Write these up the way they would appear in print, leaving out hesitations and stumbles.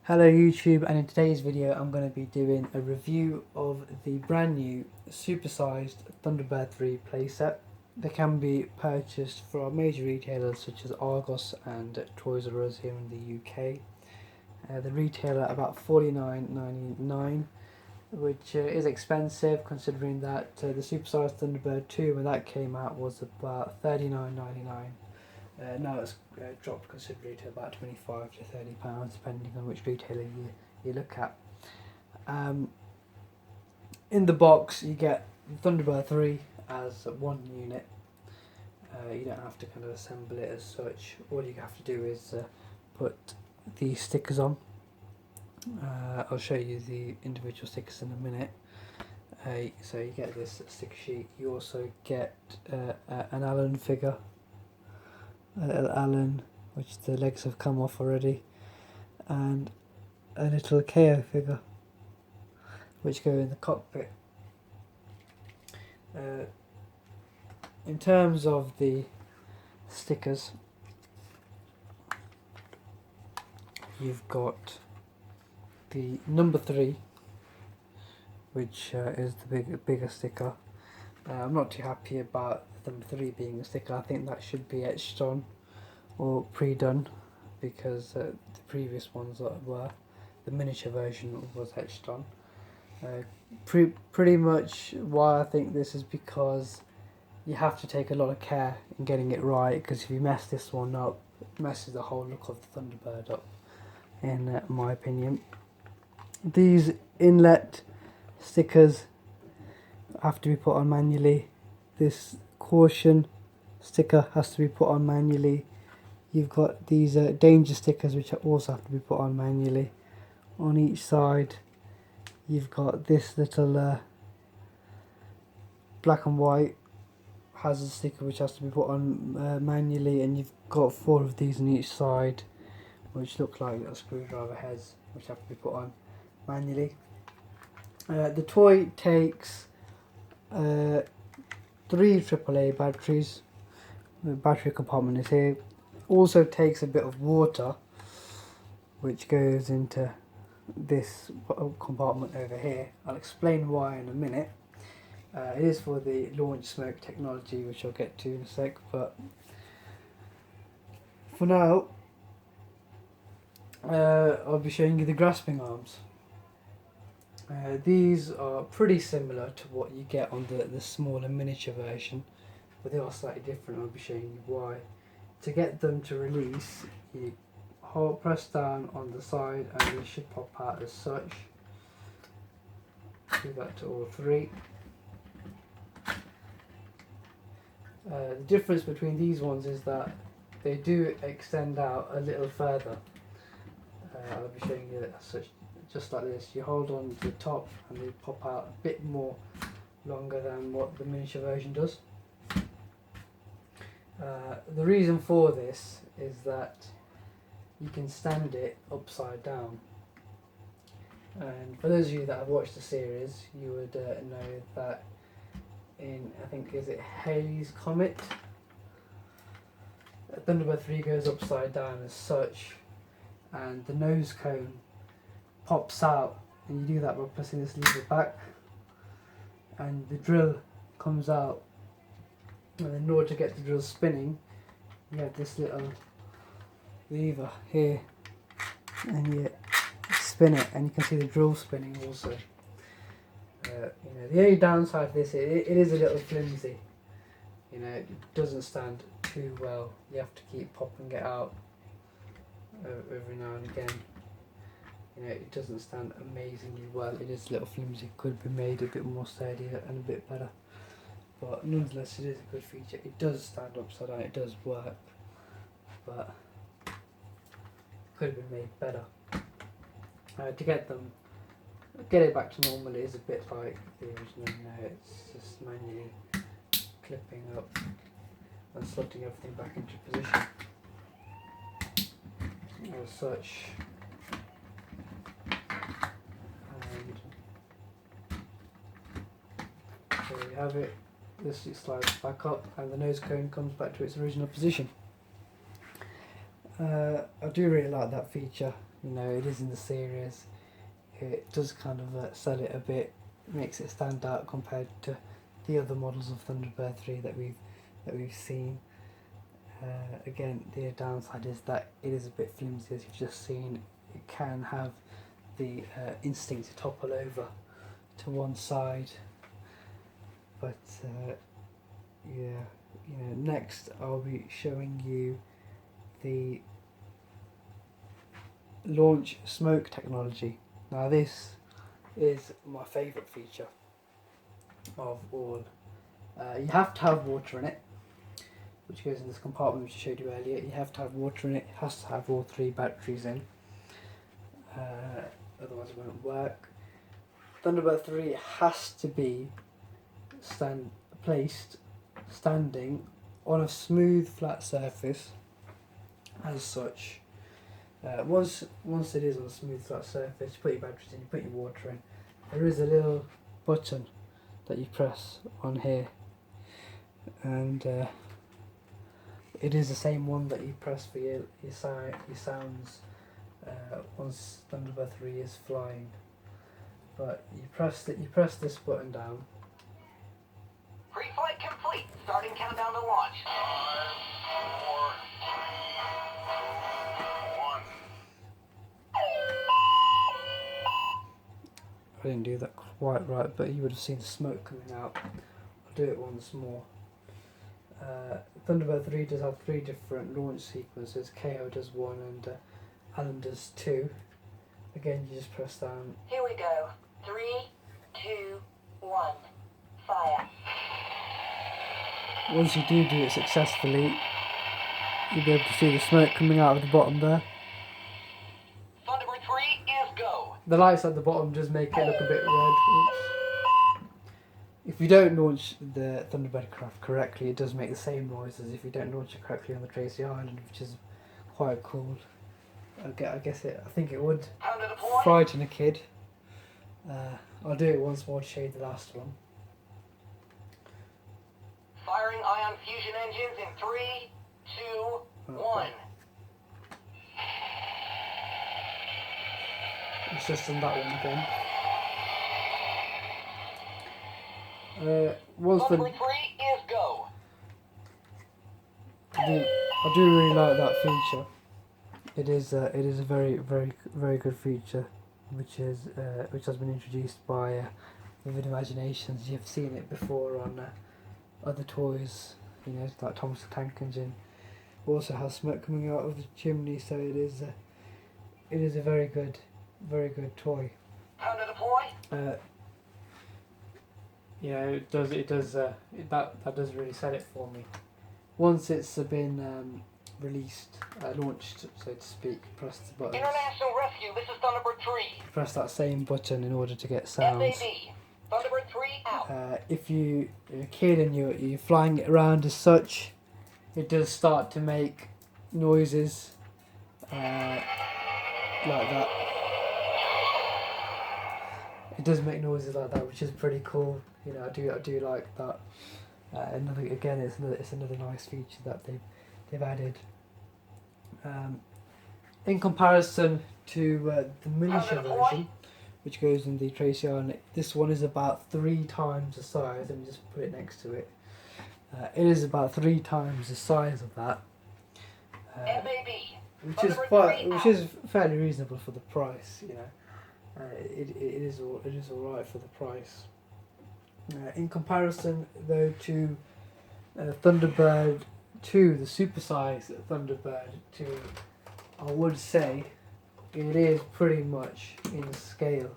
Hello YouTube, and in today's video I'm going to be doing a review of the brand new Supersized Thunderbird 3 playset. They can be purchased from major retailers such as Argos and Toys R Us here in the UK. The retailer at about $49.99, which is expensive considering that the Supersized Thunderbird 2, when that came out, was about $39.99. Now it's dropped considerably to about £25 to £30 depending on which retailer you look at. In the box you get the Thunderbird 3 as one unit. You don't have to kind of assemble it as such. All you have to do is put the stickers on. I'll show you the individual stickers in a minute. So you get this sticker sheet. You also get an Allen figure. Allen, which the legs have come off already, and a little KO figure which go in the cockpit. In terms of the stickers, you've got the number 3, which is the bigger sticker. I'm not too happy about the number 3 being a sticker. I think that should be etched on or pre-done, because the previous ones that were, the miniature version was etched on. Pretty much why I think this is because you have to take a lot of care in getting it right, because if you mess this one up, it messes the whole look of the Thunderbird up, in my opinion. These inlet stickers have to be put on manually. This caution sticker has to be put on manually. You've got these danger stickers which also have to be put on manually. On each side you've got this little black and white hazard sticker which has to be put on manually, and you've got 4 of these on each side which look like little screwdriver heads which have to be put on manually. The toy takes 3 AAA batteries. The battery compartment is here. Also takes a bit of water which goes into this compartment over here. I'll explain why in a minute. It is for the launch smoke technology, which I'll get to in a sec, but for now I'll be showing you the grasping arms. These are pretty similar to what you get on the smaller miniature version, but they are slightly different. I'll be showing you why. To get them to release, you press down on the side and they should pop out as such. Do that to all 3. The difference between these ones is that they do extend out a little further. I'll be showing you as such, just like this. You hold on to the top and they pop out a bit more longer than what the miniature version does. The reason for this is that you can stand it upside down, and for those of you that have watched the series, you would know that in, I think, is it Halley's Comet, Thunderbird 3 goes upside down as such, and the nose cone pops out, and you do that by pressing this lever back, and the drill comes out. And in order to get the drill spinning, you have this little lever here, and you spin it, and you can see the drill spinning also. The only downside of this, it is a little flimsy. It doesn't stand too well. You have to keep popping it out every now and again. It doesn't stand amazingly well. It is a little flimsy. Could be made a bit more sturdier and a bit better. But nonetheless, it is a good feature. It does stand upside down, it does work, but could have been made better. To get it back to normal is a bit like the original. It's just manually clipping up and slotting everything back into position. As such, and there you have it. This slides back up and the nose cone comes back to its original position. I do really like that feature. You know, it is in the series. It does kind of sell it a bit, makes it stand out compared to the other models of Thunderbird 3 that we've seen. Again, the downside is that it is a bit flimsy, as you've just seen. It can have the instinct to topple over to one side, but yeah, you know, next I'll be showing you the launch smoke technology. Now this is my favourite feature of all. You have to have water in it, which goes in this compartment which I showed you earlier. You have to have water in it. It has to have all 3 batteries in, otherwise it won't work. Thunderbird 3 has to be placed standing on a smooth flat surface as such. Once it is on a smooth flat surface, you put your batteries in, you put your water in. There is a little button that you press on here, and it is the same one that you press for your sounds once Thunderbird 3 is flying. But you press this button down. Pre-flight complete. Starting countdown to launch. 5, 4, 1. I didn't do that quite right, but you would have seen the smoke coming out. I'll do it once more. Thunderbird 3 does have 3 different launch sequences. KO does 1 and Alan does 2. Again, you just press down. Here we go. 3, 2, 1. Fire. Once you do it successfully, you'll be able to see the smoke coming out of the bottom there. Thunderbird 3 is go. The lights at the bottom just make it look a bit red. Oops. If you don't launch the Thunderbird craft correctly, it does make the same noise as if you don't launch it correctly on the Tracy Island, which is quite cool. I think it would frighten a kid. I'll do it once more to show you the last one. Firing ion fusion engines in 3, 2, 1. It's just on that one again. Thunderbird 3 is go. I do really like that feature. It is a very good feature, which has been introduced by Vivid Imaginations. You've seen it before on other toys, you know, like Thomas the Tank Engine. Also has smoke coming out of the chimney, so it is a very good toy. Time to deploy. Yeah, it does that does really sell it for me. Once it's been released, launched, so to speak, press the button. International Rescue, this is Thunderbird 3. Press that same button in order to get sounds. FAD. Thunderbird 3 out. If you're a kid and you're flying it around as such, it does start to make noises like that. It does make noises like that, which is pretty cool. You know, I do like that. It's another nice feature that they've added. In comparison to the miniature version, which goes in the Tracy Island, this one is about 3 times the size. Let me just put it next to it. It is about 3 times the size of that, which is fairly reasonable for the price. You know, it is all right for the price. In comparison, though, to Thunderbird 2, the Supersize Thunderbird 2, I would say it is pretty much in scale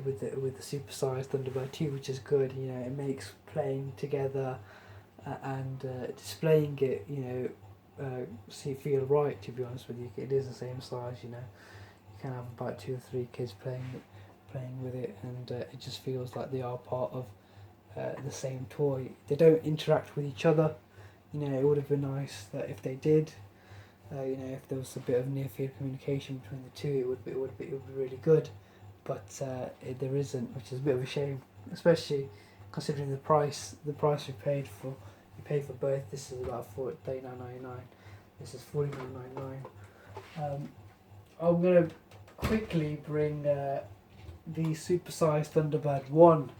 with the Supersize Thunderbird 2, which is good. You know, it makes playing together and displaying it, you know, feel right. To be honest with you, it is the same size. You know, you can have about 2 or 3 kids playing with it, and it just feels like they are part of the same toy. They don't interact with each other. You know, it would have been nice that if they did. You know, if there was a bit of near-field communication between the two, it would be really good. But there isn't, which is a bit of a shame, especially considering the price we paid for. You pay for both. This is about $39.99. This is $49.99. I'm going to quickly bring the Supersize Thunderbird 1,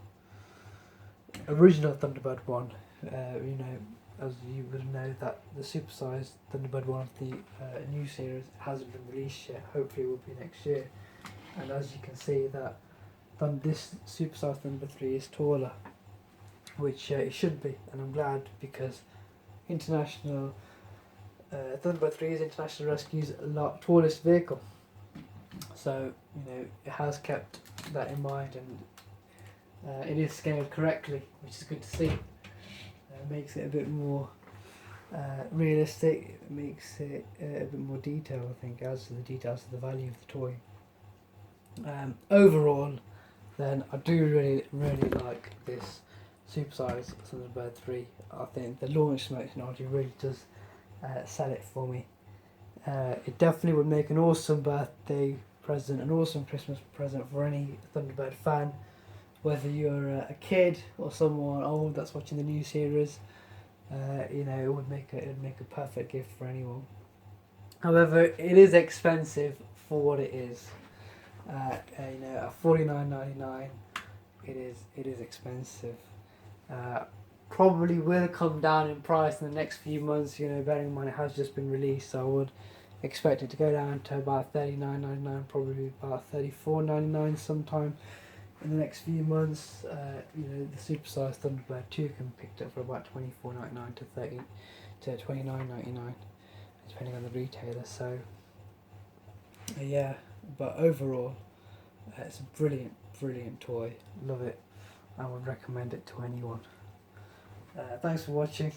original Thunderbird 1. You know, as you would know, that the Supersize Thunderbird 1 of the new series hasn't been released yet. Hopefully it will be next year. And as you can see, that this Supersize Thunderbird 3 is taller, which it should be, and I'm glad, because international Thunderbird 3 is International Rescue's tallest vehicle. So, you know, it has kept that in mind, and it is scaled correctly, which is good to see. It makes it a bit more realistic, it makes it a bit more detailed, I think, adds to the details of the value of the toy. Overall, then, I do really like this Supersize Thunderbird 3. I think the launch technology really does sell it for me. It definitely would make an awesome birthday present, an awesome Christmas present for any Thunderbird fan, whether you're a kid or someone old that's watching the new series. You know, it would make a perfect gift for anyone. However, it is expensive for what it is. You know, at $49.99, it is expensive. Probably will come down in price in the next few months. You know, bearing in mind it has just been released, so I would expect it to go down to about $39.99, probably about $34.99 sometime in the next few months. You know, the Supersize Thunderbird 2 can be picked up for about $24.99 to $29.99, depending on the retailer. So yeah, but overall, it's a brilliant toy. Love it. I would recommend it to anyone. Thanks for watching.